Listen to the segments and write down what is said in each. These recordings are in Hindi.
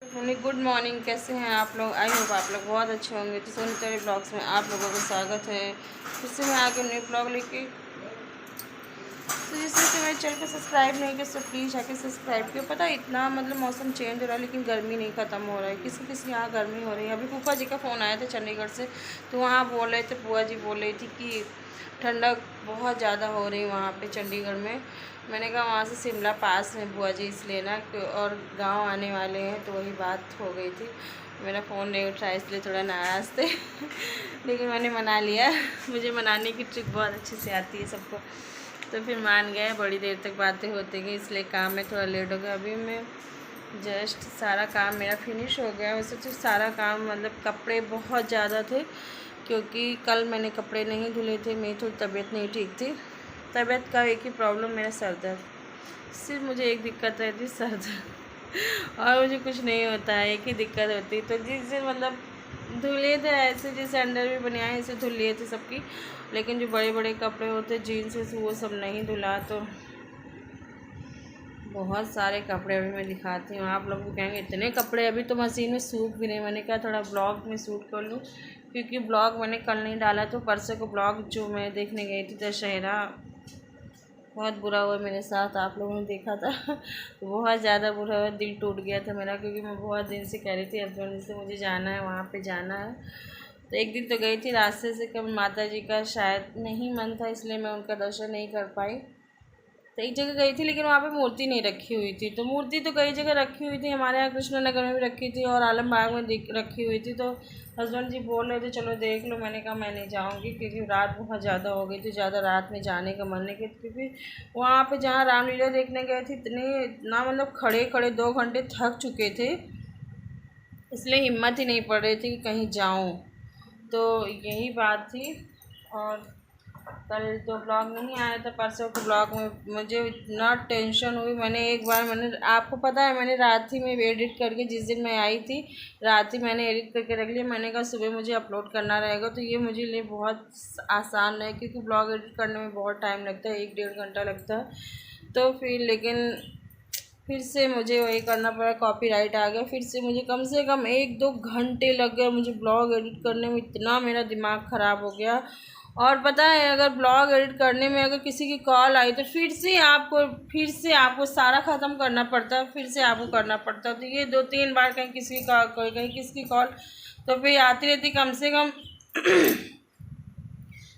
Good morning. कैसे हैं आप लोग? आई होप आप लोग बहुत अच्छे होंगे। तो सोनी तेरे ब्लॉग्स में आप लोगों का स्वागत है। फिर से मैं आगे न्यू ब्लॉग लेके। तो जिससे कि मेरे चैनल को सब्सक्राइब नहीं किया तो प्लीज़ आके सब्सक्राइब किया। पता है इतना मतलब मौसम चेंज हो रहा है लेकिन गर्मी नहीं ख़त्म हो रहा है। किसी किसी यहाँ गर्मी हो रही है। अभी फूफा जी का फ़ोन आया था चंडीगढ़ से, तो वहाँ बोल रहे थे, बुआ जी बोल रही थी कि ठंडक बहुत ज़्यादा हो रही है वहाँ पे चंडीगढ़ में। मैंने कहा वहाँ से शिमला पास है बुआ जी, इसलिए ना और गांव आने वाले हैं, तो वही बात हो गई थी। मेरा फ़ोन नहीं उठाया इसलिए थोड़ा नाराज़ थे लेकिन मैंने मना लिया। मुझे मनाने की ट्रिक बहुत अच्छे से आती है सबको, तो फिर मान गए। बड़ी देर तक बातें होती गई इसलिए काम में थोड़ा लेट हो गया। अभी मैं जस्ट सारा काम मेरा फिनिश हो गया। वैसे तो सारा काम मतलब कपड़े बहुत ज़्यादा थे क्योंकि कल मैंने कपड़े नहीं धुले थे। मेरी थोड़ी तबीयत नहीं ठीक थी। तबीयत का एक ही प्रॉब्लम, मेरा सर दर्द। सिर्फ मुझे एक दिक्कत रहती है, सर दर्द और मुझे कुछ नहीं होता है, एक ही दिक्कत होती। तो जिस दिन मतलब धुले थे ऐसे, जैसे अंडर भी बनियान ऐसे धुल लिए थे सबकी, लेकिन जो बड़े बड़े कपड़े होते जीन्स वो सब नहीं धुला। तो बहुत सारे कपड़े अभी मैं दिखाती हूँ। आप लोग भी कहेंगे इतने कपड़े, अभी तो मशीन में सूख भी नहीं। मैंने कहा थोड़ा ब्लॉग में शूट कर लूँ क्योंकि ब्लॉग मैंने कल नहीं डाला। तो परसों को ब्लॉग जो मैं देखने गई थी दशहरा, बहुत बुरा हुआ मेरे साथ, आप लोगों ने देखा था तो बहुत ज़्यादा बुरा हुआ, दिल टूट गया था मेरा क्योंकि मैं बहुत दिन से कह रही थी हस्बैंड से मुझे जाना है, वहाँ पे जाना है। तो एक दिन तो गई थी रास्ते से, कब माता जी का शायद नहीं मन था इसलिए मैं उनका दर्शन नहीं कर पाई। तो एक जगह गई थी लेकिन वहाँ पे मूर्ति नहीं रखी हुई थी। तो मूर्ति तो कई जगह रखी हुई थी, हमारे यहाँ कृष्णनगर में भी रखी थी और आलमबाग में रखी हुई थी। तो हस्बैंड जी बोल रहे थे चलो देख लो। मैंने कहा मैं नहीं जाऊँगी क्योंकि रात बहुत ज़्यादा हो गई थी, ज़्यादा रात में जाने का मन नहीं किया क्योंकि वहाँ पे जहाँ रामलीला देखने गए थे इतना मतलब खड़े खड़े 2 घंटे थक चुके थे, इसलिए हिम्मत ही नहीं पड़ रही थी कि कहीं जाऊँ। तो यही बात थी। और कल तो ब्लॉग नहीं आया था, परसों के ब्लॉग में मुझे इतना टेंशन हुई। मैंने आपको पता है मैंने रात ही में एडिट करके, जिस दिन मैं आई थी रात ही मैंने एडिट करके रख लिया। मैंने कहा सुबह मुझे अपलोड करना रहेगा, तो ये मुझे लिए बहुत आसान है क्योंकि ब्लॉग एडिट करने में बहुत टाइम लगता है, 1-1.5 घंटा लगता है। तो फिर लेकिन फिर से मुझे वही करना पड़ा, कॉपीराइट आ गया। फिर से मुझे कम से कम 1-2 घंटे लग गए मुझे ब्लॉग एडिट करने में, इतना मेरा दिमाग ख़राब हो गया। और पता है अगर ब्लॉग एडिट करने में अगर किसी की कॉल आई तो फिर से आपको सारा ख़त्म करना पड़ता है, फिर से आपको करना पड़ता है। तो ये 2-3 बार कहीं किसी की कॉल, कहीं किसकी कॉल, तो फिर आती रहती। कम से कम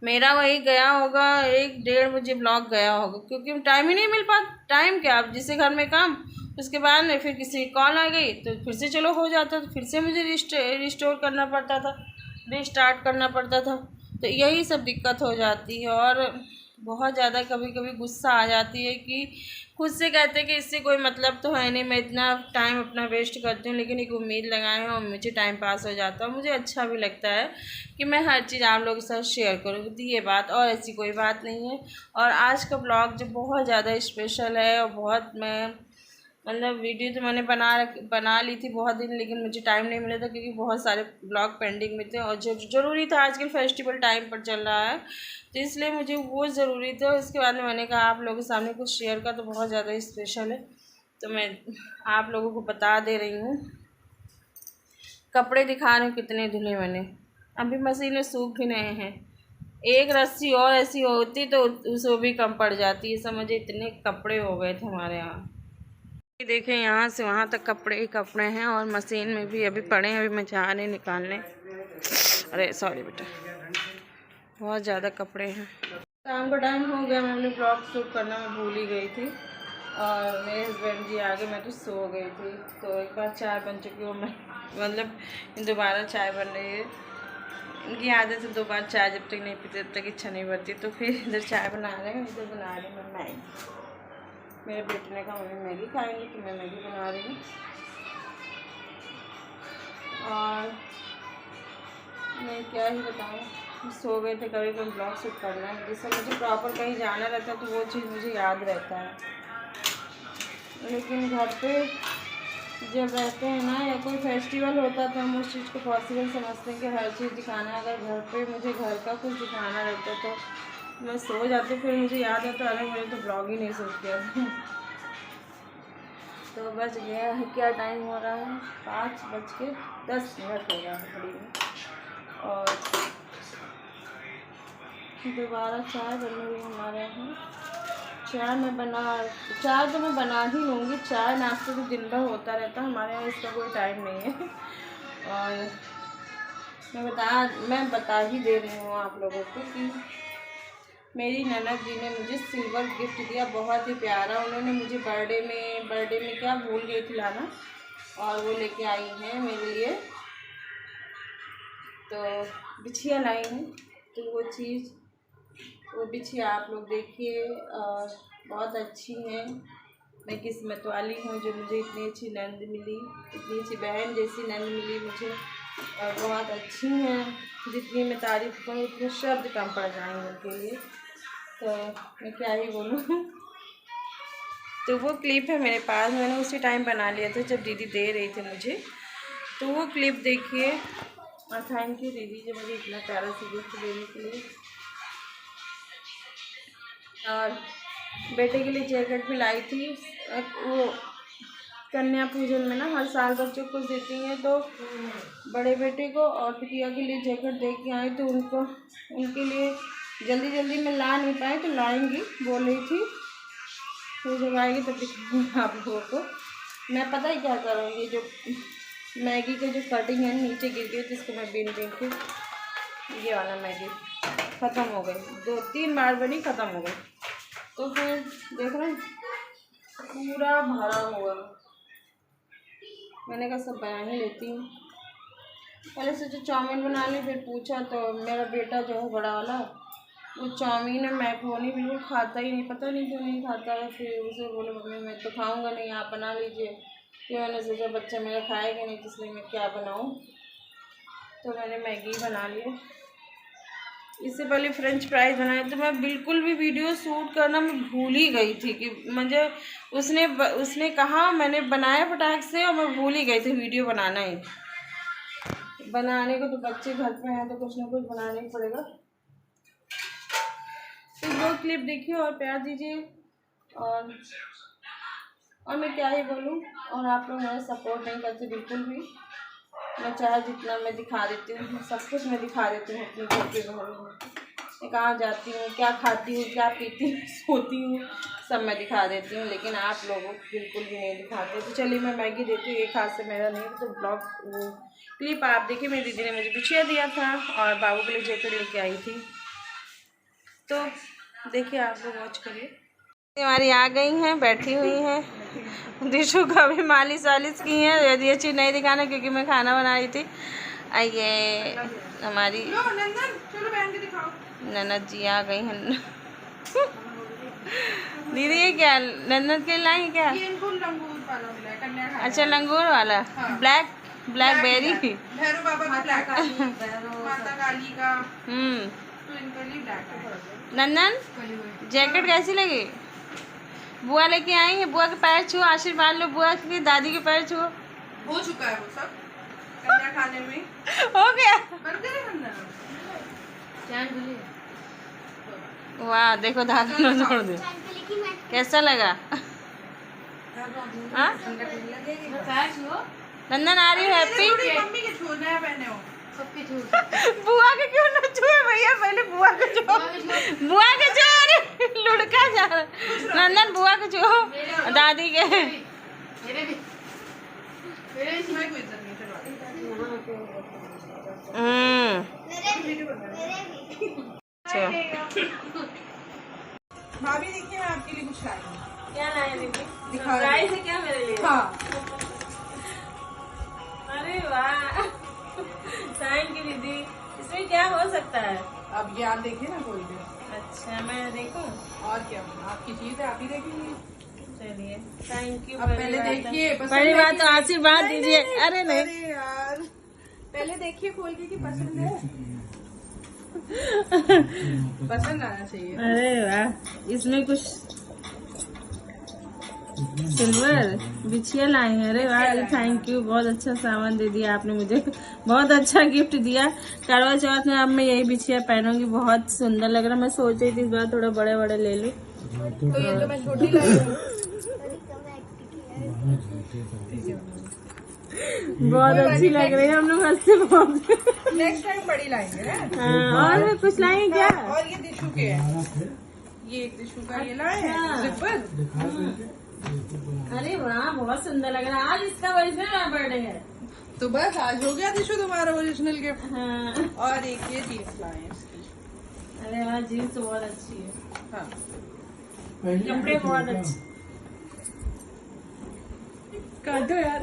मेरा वही गया होगा 1-1:30 बजे ब्लॉग गया होगा क्योंकि टाइम ही नहीं मिल पाता। टाइम क्या, अब जिससे घर में काम, उसके बाद में फिर किसी की कॉल आ गई तो फिर से चलो हो जाता, तो फिर से मुझे रिस्टोर करना पड़ता था, रिस्टार्ट करना पड़ता था। तो यही सब दिक्कत हो जाती है। और बहुत ज़्यादा कभी कभी गुस्सा आ जाती है कि खुद से कहते हैं कि इससे कोई मतलब तो है नहीं, मैं इतना टाइम अपना वेस्ट करती हूँ लेकिन एक उम्मीद लगाए हैं और मुझे टाइम पास हो जाता है। मुझे अच्छा भी लगता है कि मैं हर चीज़ आप लोगों के साथ शेयर करूँ, तो ये बात, और ऐसी कोई बात नहीं है। और आज का ब्लॉग जो बहुत ज़्यादा स्पेशल है और बहुत, मैं मतलब वीडियो तो मैंने बना ली थी बहुत दिन, लेकिन मुझे टाइम नहीं मिला था क्योंकि बहुत सारे ब्लॉग पेंडिंग में थे और जो ज़रूरी था, आजकल फेस्टिवल टाइम पर चल रहा है तो इसलिए मुझे वो ज़रूरी था। उसके बाद में मैंने कहा आप लोगों के सामने कुछ शेयर का, तो बहुत ज़्यादा स्पेशल है तो मैं आप लोगों को बता दे रही हूँ। कपड़े दिखा रही हूँ कितने धुले मैंने, अभी मशीन में सूख भी नहीं हैं। एक रस्सी और ऐसी होती तो उसको भी कम पड़ जाती है, समझे इतने कपड़े हो गए थे हमारे यहाँ। देखें यहाँ से वहाँ तक कपड़े ही कपड़े हैं और मशीन में भी अभी पड़े हैं। अभी मैं जा रही निकालने, अरे सॉरी बेटा, बहुत ज़्यादा कपड़े हैं। शाम का टाइम हो गया, मैं अपने ब्लॉग शूट करना मैं भूल ही गई थी और मेरे हस्बैंड जी आगे, मैं तो सो गई थी। तो एक बार चाय बन चुकी हो, मैं मतलब दोबारा चाय बन रही है। इनकी आदत है 2 बार चाय जब तक नहीं पीते तब तक इच्छा नहीं बढ़ती। तो फिर इधर चाय बना रहे हैं, इधर बना रही मैं मैगी। मेरे बेटे ने कहा मम्मी मैगी खाएंगे तो मैं मैगी बना रही हूँ। और मैं क्या ही बताऊँ, सो गए थे। कभी कभी ब्लॉग शूट करना है, जिससे मुझे प्रॉपर कहीं जाना रहता है तो वो चीज़ मुझे याद रहता है, लेकिन घर पे जब रहते हैं ना या कोई फेस्टिवल होता है तो हम उस चीज़ को पॉसिबल समझते हैं कि हर चीज़ दिखाना। अगर घर पे मुझे घर का कुछ दिखाना रहता तो मैं सो जाती, फिर मुझे याद आता अरे मैंने तो ब्लॉग ही नहीं शूट किया था। तो बज गया है, क्या टाइम हो रहा है, 5:10 हो रहा है घड़ी में। और दोबारा चाय बनने भी हमारे यहाँ चाय तो मैं बना ही लूँगी। चाय नाश्ते तो दिन भर होता रहता है हमारे यहाँ, इसका कोई टाइम नहीं है। और मैं बता ही दे रही हूँ आप लोगों को कि मेरी ननद जी ने मुझे सिल्वर गिफ्ट दिया, बहुत ही प्यारा। उन्होंने मुझे बर्थडे में क्या भूल गई थी लाना, और वो लेके आई हैं मेरे लिए। तो बिछिया लाई हैं, तो वो बिछिया आप लोग देखिए, और बहुत अच्छी हैं। मैं किस्मत वाली हूँ जो मुझे इतनी अच्छी नंद मिली, इतनी अच्छी बहन जैसी नंद मिली मुझे, और बहुत अच्छी हैं। जितनी मैं तारीफ़ करूँ उतने शब्द कम पड़ जाएंगे उनके लिए, तो मैं क्या ही बोलूँ। तो वो क्लिप है मेरे पास, मैंने उसी टाइम बना लिया था जब दीदी दे रही थी मुझे। तो वो क्लिप देखिए, और थैंक यू दीदी जो मुझे इतना प्यारा सा गिफ्ट देने के लिए। और बेटे के लिए जैकेट भी लाई थी। वो कन्या पूजन में ना हर साल बच्चों को देती हैं, तो बड़े बेटे को और बिटिया के लिए जैकेट दे के आए, तो उनके लिए जल्दी में ला नहीं पाए, तो लाएंगी बोल रही थी। तो जब आएगी तब दिखाऊंगी आप लोगों को। मैं पता ही क्या करूँगी, जो मैगी के जो कटिंग है नीचे गिर गई, जिसको मैं बीन के ये वाला मैगी ख़त्म हो गई, 2-3 बार बनी, ख़त्म हो गई। तो फिर देख रहे हैं पूरा भरा हुआ, मैंने कहा सब बना ही लेती हूँ। पहले से जो चाउमीन बना ली, फिर पूछा तो मेरा बेटा जो है बड़ा वाला, वो चाउमीन और मैक्रोनी बिल्कुल खाता ही नहीं, पता नहीं क्यों नहीं खाता है। फिर उसे बोले मम्मी मैं तो खाऊंगा नहीं, आप बना लीजिए। फिर मैंने सोचा बच्चा मेरा खाएगा नहीं, इसलिए मैं क्या बनाऊँ, तो मैंने मैगी बना लिया। इससे पहले फ्रेंच फ्राइज बनाए, तो मैं बिल्कुल भी वीडियो शूट करना मैं भूल ही गई थी कि मुझे उसने कहा, मैंने बनाया फटाक से और मैं भूल ही गई थी वीडियो बनाना ही। बनाने को तो बच्चे घर पे हैं, तो कुछ ना कुछ बनाना ही पड़ेगा। तो वो क्लिप देखिए और प्यार दीजिए, और मैं क्या ही बोलूँ। और आप लोग मेरा सपोर्ट नहीं करते बिल्कुल भी। मैं चाहे जितना मैं दिखा देती हूँ, सब कुछ मैं दिखा देती हूँ अपने घर के बारे में। मैं कहाँ जाती हूँ, क्या खाती हूँ, क्या पीती हूँ, सोती हूँ, सब मैं दिखा देती हूँ, लेकिन आप लोगों को बिल्कुल भी नहीं दिखाते। तो चलिए मैं मैगी देती हूँ, एक हाथ से मेरा नहीं, तो ब्लॉग वो क्लिप आप देखिए। मेरी दीदी ने मुझे बिछिया दिया था और बाबू के लिए जैकेट लेके आई थी, तो देखिए आप लोग वॉच करिए। हमारी आ गई हैं, बैठी हुई हैं। दिशु का भी मालिश वालिश की है, यदि ये चीज़ नहीं दिखाना क्योंकि मैं खाना बना रही थी। ये हमारी ननद जी आ गई हैं। दीदी ये क्या ननद के लाई क्या? अच्छा लंगूर वाला, ब्लैक बेरी। नंदन जैकेट कैसी लगी? बुआ लेके आई है, बुआ के पैर छुओ, आशीर्वाद लो बुआ की, दादी के पैर छुओ। हो चुका है वो सब कन्या खाने में, हो गया। वाह देखो धागा न छोड़ दो, कैसा लगा? नंदन आ रही हो हैप्पी? मम्मी के छू नया पहने हो, सबके छू। बुआ के क्यों न छुए भैया, पहले बुआ के छुओ, बुआ के छुओ। अरे लुढ़का जा रहा। नंदन बुआ के छुओ, दादी के। भाभी देखिए मैं आपके लिए कुछ लाई हूँ। क्या लाए दीदी? दिखा लाई से क्या मेरे लिए? हाँ। अरे वाह थैंक यू दीदी। इसमें क्या हो सकता है? अब ये आप देखिए ना कोई भी। अच्छा मैं देखूं? और क्या, आपकी चीज है, आप ही देखेंगे। चलिए थैंक यू। अब पहले देखिए, पहली बात तो आशीर्वाद दीजिए। अरे नहीं अरे यार पहले देखिए खोल के कि पसंद है। पसंद आना चाहिए। अरे वाह इसमें कुछ सिल्वर बिछिया लाई है। अरे वाह थैंक यू, बहुत अच्छा सामान दे दिया आपने मुझे, बहुत अच्छा गिफ्ट दिया। करवा चौथ में अब मैं यही बिछिया पहनूंगी, बहुत सुंदर लग रहा है। मैं सोच रही थी इस बार थोड़ा बड़े बड़े ले लूं, तो ये तो मैं छोटी लाई हूँ। बहुत अच्छी लग रही है, हम लोग हंसते बहुत। नेक्स्ट टाइम बड़ी लाएंगे ना। हाँ, और कुछ लाएंगे क्या? और ये दिशु के है, ये एक दिशु का ये लाए हैं अच्छा। जिपर। अरे वाह, बहुत सुंदर लग रहा है। आज इसका ओरिजिनल बर्थडे है। तो बस आज हो गया दिशु तुम्हारा ओरिजिनल गिफ्ट। हाँ। और एक ये जीन्स लाए हैं इसकी। अरे वाह, जीन्स तो बहुत अच्छी है। हाँ कपड़े बहुत अच्छे। काटो यार।